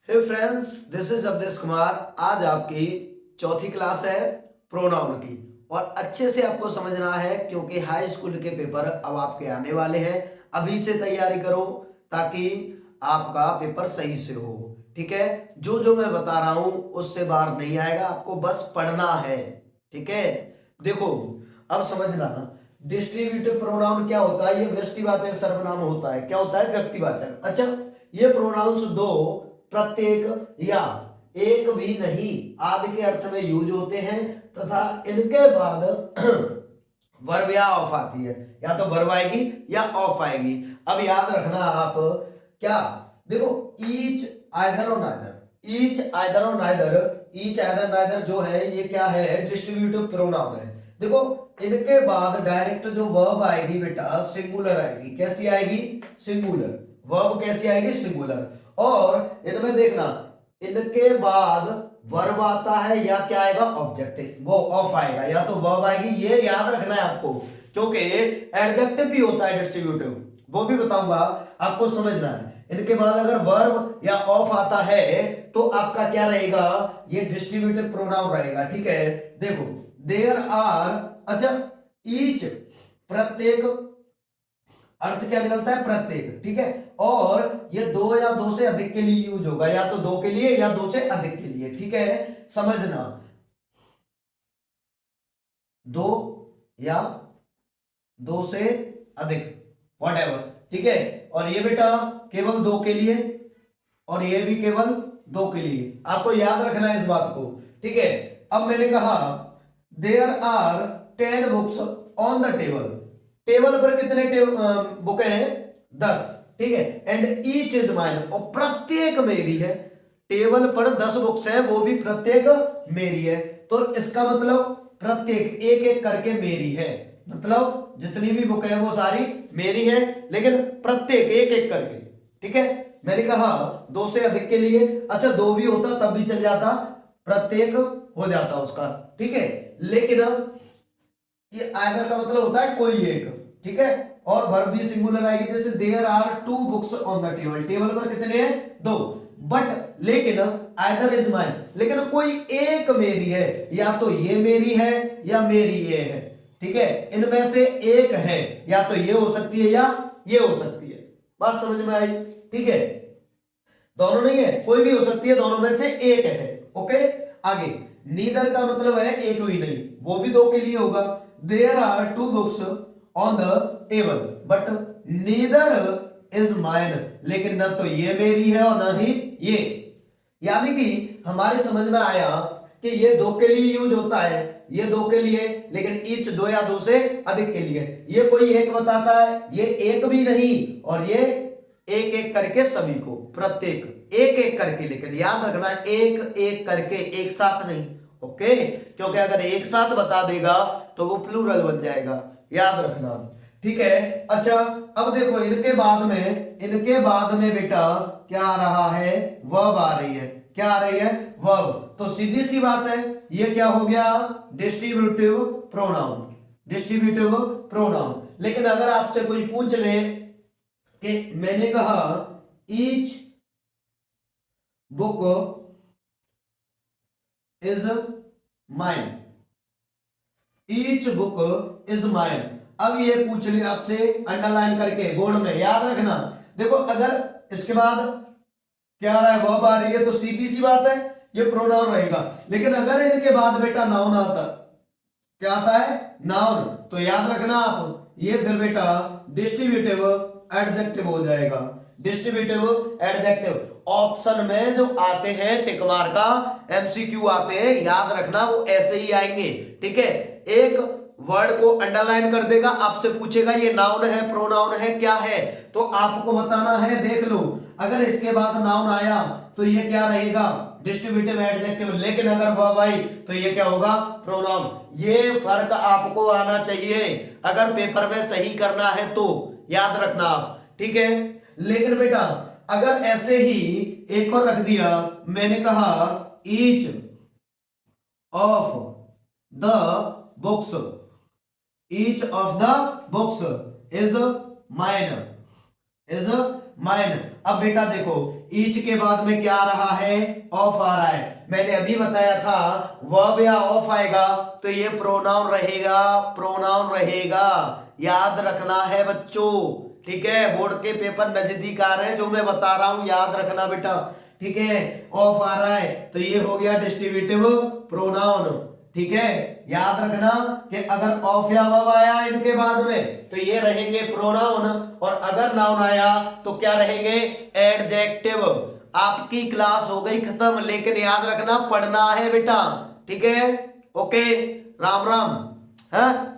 Hey friends, this is Awadhesh Kumar. आज आपकी चौथी क्लास है प्रोनाउन की और अच्छे से आपको समझना है क्योंकि हाई स्कूल के पेपर अब आपके आने वाले हैं। अभी से तैयारी करो ताकि आपका पेपर सही से हो। ठीक है, जो जो मैं बता रहा हूं उससे बाहर नहीं आएगा, आपको बस पढ़ना है। ठीक है, देखो अब समझना, डिस्ट्रीब्यूटिव प्रोनाउन क्या होता है। ये व्यष्टिवाचक सर्वनाम होता है। क्या होता है? व्यक्तिवाचक। अच्छा, ये प्रोनाउंस दो, प्रत्येक या एक भी नहीं आदि के अर्थ में यूज होते हैं तथा इनके बाद वर्ब या ऑफ आती है। या तो वर्ब आएगी या ऑफ आएगी। अब याद रखना आप, क्या देखो, ईच आइदर और नाइदर, ईच आइदर और नाइदर, ईच आइदर नाइदर जो है ये क्या है? डिस्ट्रीब्यूटिव प्रोनाउन है। देखो इनके बाद डायरेक्ट जो वर्ब आएगी बेटा सिंगुलर आएगी। कैसी आएगी? सिंगुलर। वर्ब कैसी आएगी? सिंगुलर। और इनमें देखना, इनके बाद वर्ब आता है या क्या आएगा? ऑब्जेक्टिव, वो ऑफ आएगा। या तो वर्ब आएगी, ये याद रखना है आपको, क्योंकि एडजेक्टिव भी होता है डिस्ट्रीब्यूटिव, वो भी बताऊंगा, आपको समझना है। इनके बाद अगर वर्ब या ऑफ आता है तो आपका क्या रहेगा? ये डिस्ट्रीब्यूटिव प्रोनाउन रहेगा। ठीक है, देखो देयर आर, अच्छा ईच, प्रत्येक, अर्थ क्या निकलता है? प्रत्येक। ठीक है, और ये दो या दो से अधिक के लिए यूज होगा, या तो दो के लिए या दो से अधिक के लिए। ठीक है, समझना, दो या दो से अधिक, व्हाटएवर। ठीक है, और ये बेटा केवल दो के लिए और ये भी केवल दो के लिए। आपको याद रखना है इस बात को। ठीक है, अब मैंने कहा there are 10 books on the table. Table पर कितने बुक हैं? 10। ठीक है, एंड ईच इज माइन, और प्रत्येक मेरी है। टेबल पर 10 बुक्स हैं, वो भी प्रत्येक मेरी है। तो इसका मतलब प्रत्येक एक एक करके मेरी है, मतलब जितनी भी बुक है वो सारी मेरी है, लेकिन प्रत्येक एक एक करके। ठीक है, मैंने कहा दो से अधिक के लिए, अच्छा दो भी होता तब भी चल जाता, प्रत्येक हो जाता उसका। ठीक है, लेकिन ये आइदर का मतलब होता है कोई एक। ठीक है, और वर्ब भी सिंगुलर आएगी, जैसे there are 2 books on the table. Table पर कितने हैं? 2। बट लेकिन आइदर इज माइन, लेकिन कोई एक मेरी है, या तो ये मेरी है या मेरी ये है। ठीक है, इनमें से एक है, या तो ये हो सकती है या ये हो सकती है। बात समझ में आई? ठीक है, दोनों नहीं है, कोई भी हो सकती है, दोनों में से एक है। ओके, आगे नीदर का मतलब है एक भी नहीं, वो भी दो के लिए होगा। There are 2 books on the table but neither is mine, लेकिन न तो ये मेरी है और न ही ये। यानी कि हमारे समझ में आया कि ये दो के लिए यूज होता है, ये दो के लिए, लेकिन ईच दो या दो से अधिक के लिए। ये कोई एक बताता है, ये एक भी नहीं, और ये एक एक करके सभी को, प्रत्येक एक एक करके। लेकिन याद रखना, एक एक करके, एक साथ नहीं। ओके, क्योंकि अगर एक साथ बता देगा तो वो प्लूरल बन जाएगा, याद रखना। ठीक है, अच्छा अब देखो इनके बाद में बेटा क्या आ रहा है? वर्ब आ रही है। क्या आ रही है? वर्ब। तो सीधी सी बात है, ये क्या हो गया? Distributive pronoun, distributive pronoun. लेकिन अगर आपसे कोई पूछ ले कि मैंने कहा each book is mine, each book is mine, अब ये पूछ ले आपसे अंडरलाइन करके बोर्ड में, याद रखना। देखो अगर इसके बाद क्या आ रहा है? वर्ब आ रही है, तो सीधी सी बात है ये प्रोनाउन रहेगा। लेकिन अगर इनके बाद बेटा नाउन आता, क्या आता है? नाउन, तो याद रखना आप, ये फिर बेटा डिस्ट्रीब्यूटिव एडजेक्टिव हो जाएगा। डिस्ट्रीब्यूटिव एडजेक्टिव ऑप्शन में जो आते हैं टिक मार का, एमसीक्यू आते हैं, याद रखना वो ऐसे ही आएंगे। ठीक है, एक वर्ड को अंडरलाइन कर देगा, आपसे पूछेगा ये नाउन है, प्रोनाउन है, क्या है, तो आपको बताना है। देख लो, अगर इसके बाद नाउन आया तो ये क्या रहेगा? Distributive adjective. लेकिन अगर वर्ब आई तो ये क्या होगा? प्रोनाउन। ये फर्क आपको आना चाहिए अगर पेपर में सही करना है तो, याद रखना आप। ठीक है, लेकिन बेटा अगर ऐसे ही एक और रख दिया, मैंने कहा each of the books, each of the books is mine, is mine. अब बेटा देखो ईच के बाद में क्या आ रहा है, ऑफ आ रहा है। मैंने अभी बताया था वर्ब या ऑफ आएगा तो ये प्रोनाउन रहेगा, प्रोनाउन रहेगा, याद रखना है बच्चों, ठीक है। बोर्ड के पेपर नजदीक आ रहे हैं, जो मैं बता रहा हूं याद रखना बेटा, ठीक है। ऑफ आ रहा है तो ये हो गया डिस्ट्रीब्यूटिव प्रोनाउन, ठीक है। याद रखना कि अगर ऑफ या वर्ब आया इनके बाद में तो ये रहेंगे प्रोनाउन, और अगर नाउन आया तो क्या रहेंगे, एडजेक्टिव। आपकी क्लास हो गई खत्म, लेकिन याद रखना पढ़ना है बेटा, ठीक है। ओके, राम राम। हाँ